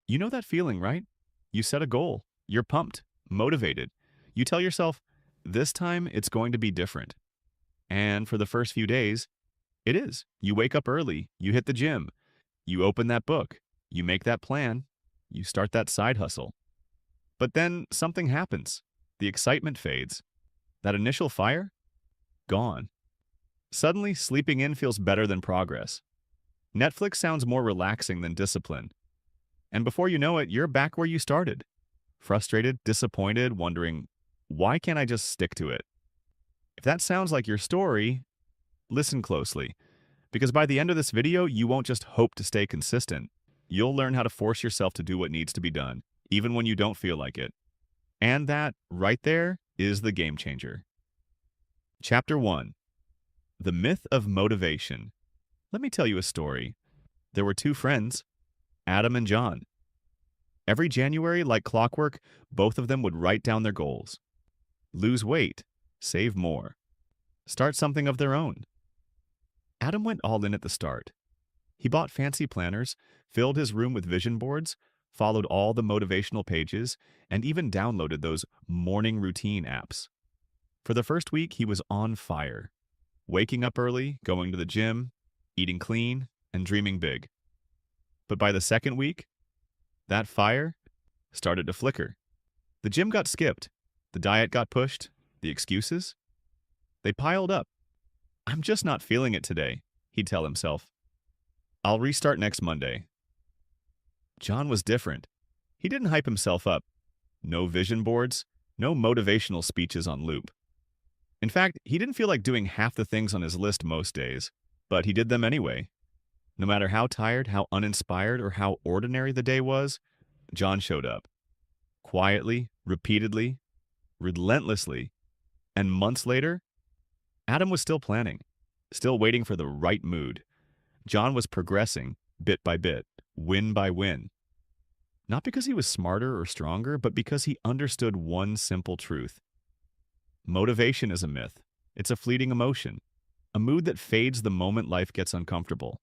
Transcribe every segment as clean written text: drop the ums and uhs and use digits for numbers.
You know that feeling, right? You set a goal. You're pumped, motivated. You tell yourself, this time it's going to be different. And for the first few days, it is. You wake up early, you hit the gym, you open that book, you make that plan, you start that side hustle. But then something happens. The excitement fades. That initial fire? Gone. Suddenly, sleeping in feels better than progress. Netflix sounds more relaxing than discipline. And before you know it, you're back where you started. Frustrated, disappointed, wondering, why can't I just stick to it? If that sounds like your story, listen closely. Because by the end of this video, you won't just hope to stay consistent. You'll learn how to force yourself to do what needs to be done, even when you don't feel like it. And that, right there, is the game changer. Chapter 1. The Myth of Motivation. Let me tell you a story. There were two friends, Adam and John. Every January, like clockwork, both of them would write down their goals. Lose weight, save more, start something of their own. Adam went all in at the start. He bought fancy planners, filled his room with vision boards, followed all the motivational pages, and even downloaded those morning routine apps. For the first week, he was on fire, waking up early, going to the gym, eating clean, and dreaming big. But by the second week, that fire started to flicker. The gym got skipped, the diet got pushed, the excuses, they piled up. I'm just not feeling it today, he'd tell himself. I'll restart next Monday. John was different. He didn't hype himself up. No vision boards, no motivational speeches on loop. In fact, he didn't feel like doing half the things on his list most days, but he did them anyway. No matter how tired, how uninspired, or how ordinary the day was, John showed up. Quietly, repeatedly, relentlessly, and months later, Adam was still planning, still waiting for the right mood. John was progressing, bit by bit, win by win. Not because he was smarter or stronger, but because he understood one simple truth. Motivation is a myth. It's a fleeting emotion, a mood that fades the moment life gets uncomfortable.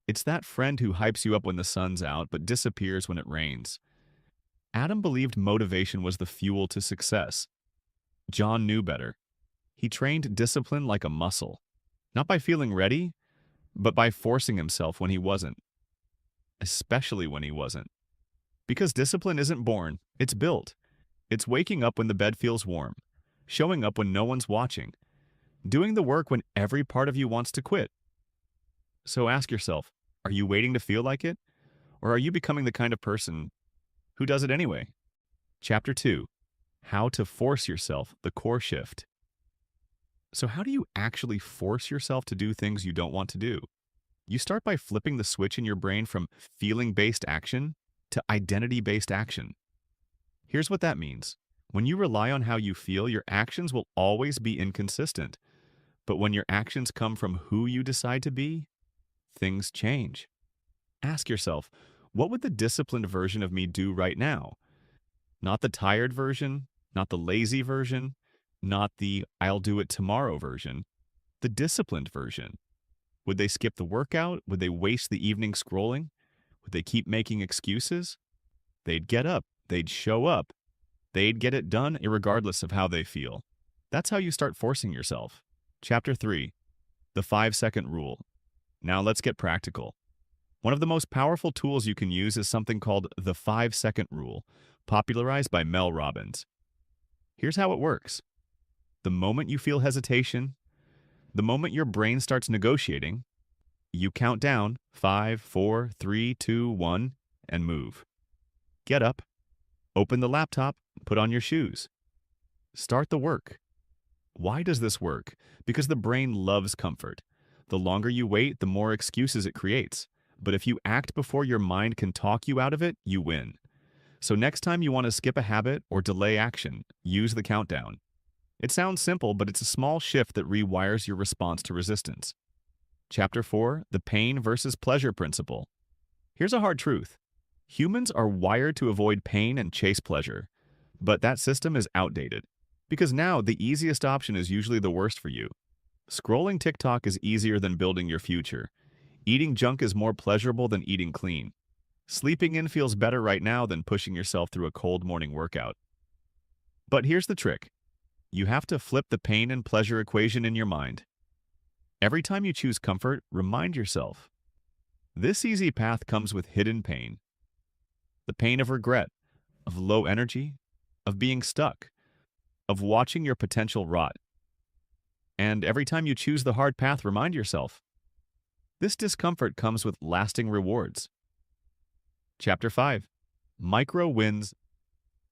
It's that friend who hypes you up when the sun's out, but disappears when it rains. Adam believed motivation was the fuel to success. John knew better. He trained discipline like a muscle, not by feeling ready, but by forcing himself when he wasn't, especially when he wasn't. Because discipline isn't born, it's built. It's waking up when the bed feels warm, showing up when no one's watching, doing the work when every part of you wants to quit. So ask yourself, are you waiting to feel like it? Or are you becoming the kind of person who does it anyway? Chapter 2. How to force yourself, the core shift. So how do you actually force yourself to do things you don't want to do? You start by flipping the switch in your brain from feeling-based action to identity-based action. Here's what that means. When you rely on how you feel, your actions will always be inconsistent. But when your actions come from who you decide to be, things change. Ask yourself, what would the disciplined version of me do right now? Not the tired version, not the lazy version, not the I'll do it tomorrow version, the disciplined version. Would they skip the workout? Would they waste the evening scrolling? Would they keep making excuses? They'd get up, they'd show up, they'd get it done irregardless of how they feel. That's how you start forcing yourself. Chapter 3. The 5-second rule. Now let's get practical. One of the most powerful tools you can use is something called the 5-second rule, popularized by Mel Robbins. Here's how it works. The moment you feel hesitation, the moment your brain starts negotiating, you count down 5, 4, 3, 2, 1, and move. Get up, open the laptop, put on your shoes. Start the work. Why does this work? Because the brain loves comfort. The longer you wait, the more excuses it creates. But if you act before your mind can talk you out of it, you win. So next time you want to skip a habit or delay action, use the countdown. It sounds simple, but it's a small shift that rewires your response to resistance. Chapter 4. The Pain versus Pleasure Principle. Here's a hard truth. Humans are wired to avoid pain and chase pleasure. But that system is outdated. Because now, the easiest option is usually the worst for you. Scrolling TikTok is easier than building your future. Eating junk is more pleasurable than eating clean. Sleeping in feels better right now than pushing yourself through a cold morning workout. But here's the trick. You have to flip the pain and pleasure equation in your mind. Every time you choose comfort, remind yourself, this easy path comes with hidden pain. The pain of regret, of low energy, of being stuck, of watching your potential rot. And every time you choose the hard path, remind yourself, this discomfort comes with lasting rewards. Chapter 5. Micro wins.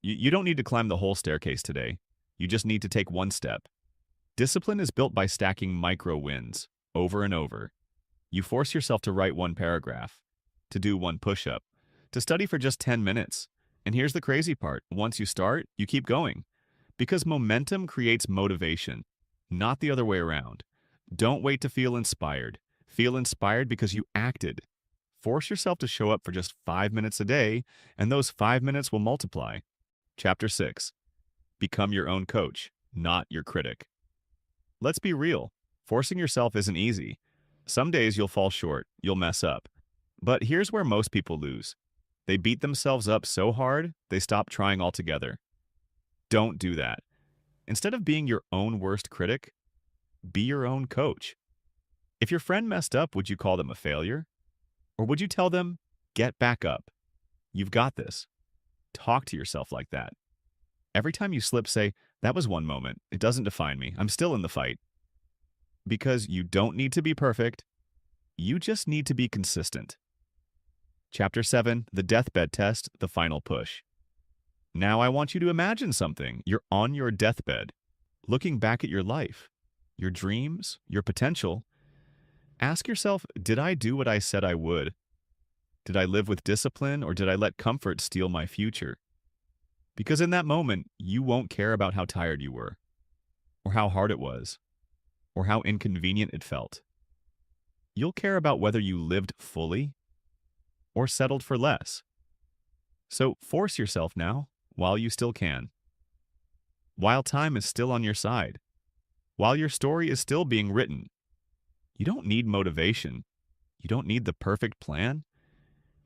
You don't need to climb the whole staircase today. You just need to take one step. Discipline is built by stacking micro wins over and over. You force yourself to write one paragraph, to do one push-up, to study for just 10 minutes. And here's the crazy part. Once you start, you keep going. Because momentum creates motivation, not the other way around. Don't wait to feel inspired. Feel inspired because you acted. Force yourself to show up for just 5 minutes a day, and those 5 minutes will multiply. Chapter 6. Become your own coach, not your critic. Let's be real. Forcing yourself isn't easy. Some days you'll fall short, you'll mess up. But here's where most people lose. They beat themselves up so hard, they stop trying altogether. Don't do that. Instead of being your own worst critic, be your own coach. If your friend messed up, would you call them a failure? Or would you tell them, get back up? You've got this. Talk to yourself like that. Every time you slip, say, that was one moment. It doesn't define me. I'm still in the fight. Because you don't need to be perfect. You just need to be consistent. Chapter 7, the deathbed test, the final push. Now I want you to imagine something. You're on your deathbed, looking back at your life, your dreams, your potential. Ask yourself, did I do what I said I would? Did I live with discipline, or did I let comfort steal my future? Because in that moment, you won't care about how tired you were, or how hard it was, or how inconvenient it felt. You'll care about whether you lived fully or settled for less. So force yourself now while you still can. While time is still on your side. While your story is still being written. You don't need motivation. You don't need the perfect plan.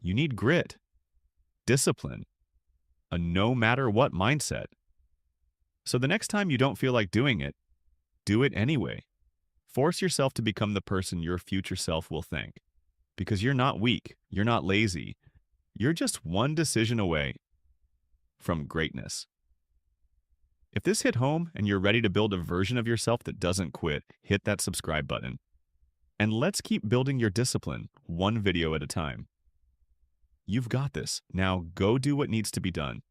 You need grit, discipline, a no matter what mindset. So the next time you don't feel like doing it, do it anyway. Force yourself to become the person your future self will thank. Because you're not weak, you're not lazy. You're just one decision away from greatness. If this hit home and you're ready to build a version of yourself that doesn't quit, hit that subscribe button. And let's keep building your discipline, one video at a time. You've got this. Now go do what needs to be done.